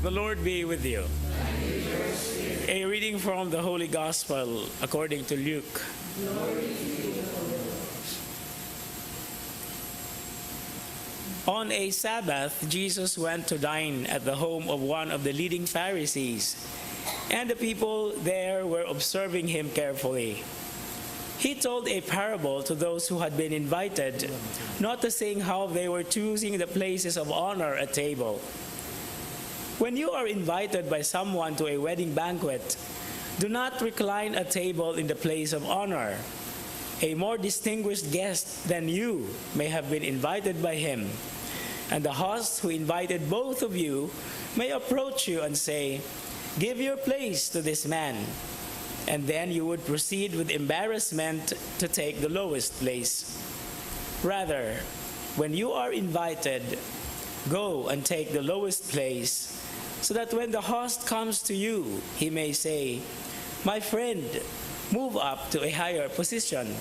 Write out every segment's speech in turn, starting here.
The Lord be with you. A reading from the Holy Gospel according to Luke. On a Sabbath, Jesus went to dine at the home of one of the leading Pharisees, and the people there were observing him carefully. He told a parable to those who had been invited, noticing how they were choosing the places of honor at table. When you are invited by someone to a wedding banquet, do not recline at table in the place of honor. A more distinguished guest than you may have been invited by him, and the host who invited both of you may approach you and say, "Give your place to this man," and then you would proceed with embarrassment to take the lowest place. Rather, when you are invited, go and take the lowest place, so that when the host comes to you, he may say, "My friend, move up to a higher position."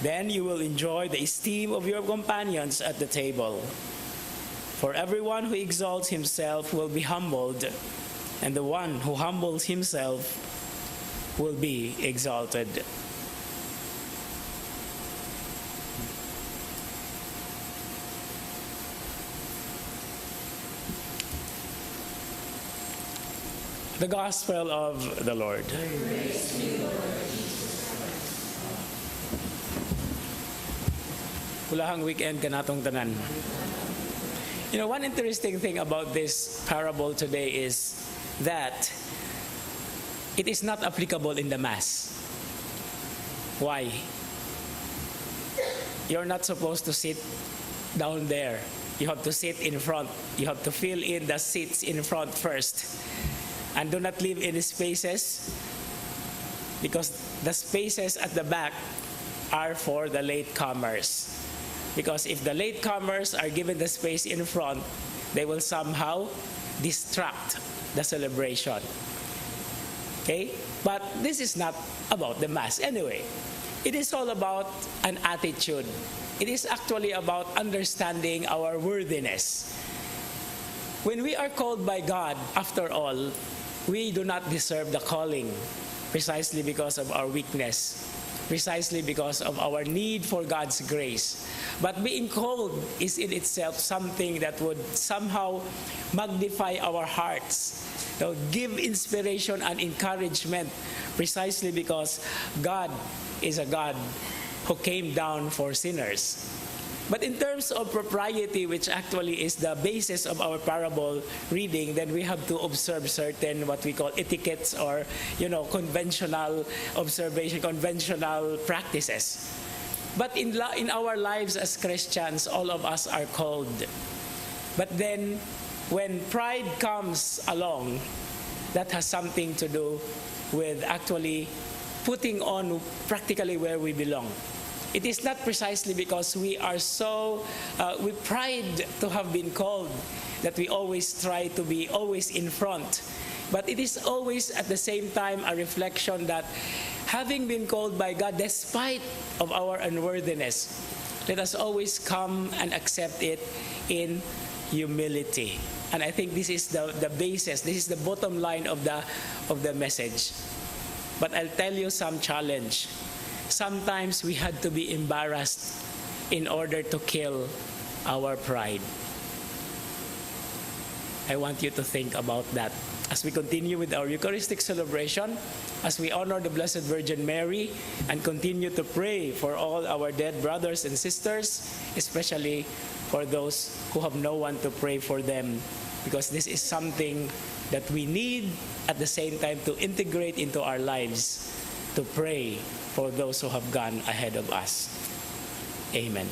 Then you will enjoy the esteem of your companions at the table. For everyone who exalts himself will be humbled, and the one who humbles himself will be exalted. The Gospel of the Lord. Kulahang weekend ka natong tanan. You know, one interesting thing about this parable today is that it is not applicable in the Mass. Why? You're not supposed to sit down there. You have to sit in front. You have to fill in the seats in front first. And do not leave any spaces, because the spaces at the back are for the latecomers. Because if the latecomers are given the space in front, they will somehow distract the celebration. Okay? But this is not about the Mass. Anyway, it is all about an attitude. It is actually about understanding our worthiness. When we are called by God, after all, we do not deserve the calling precisely because of our weakness, precisely because of our need for God's grace. But being called is in itself something that would somehow magnify our hearts, give inspiration and encouragement, precisely because God is a God who came down for sinners. But in terms of propriety, which actually is the basis of our parable reading, then we have to observe certain what we call etiquettes or, conventional observation, conventional practices. But in our lives as Christians, all of us are called. But then, when pride comes along, that has something to do with actually putting on practically where we belong. It is not precisely because we are we pride to have been called that we always try to be always in front. But it is always at the same time a reflection that having been called by God, despite of our unworthiness, let us always come and accept it in humility. And I think this is the basis, this is the bottom line of the message. But I'll tell you some challenge. Sometimes we had to be embarrassed in order to kill our pride. I want you to think about that as we continue with our Eucharistic celebration, as we honor the Blessed Virgin Mary and continue to pray for all our dead brothers and sisters, especially for those who have no one to pray for them, because this is something that we need at the same time to integrate into our lives, to pray for those who have gone ahead of us. Amen.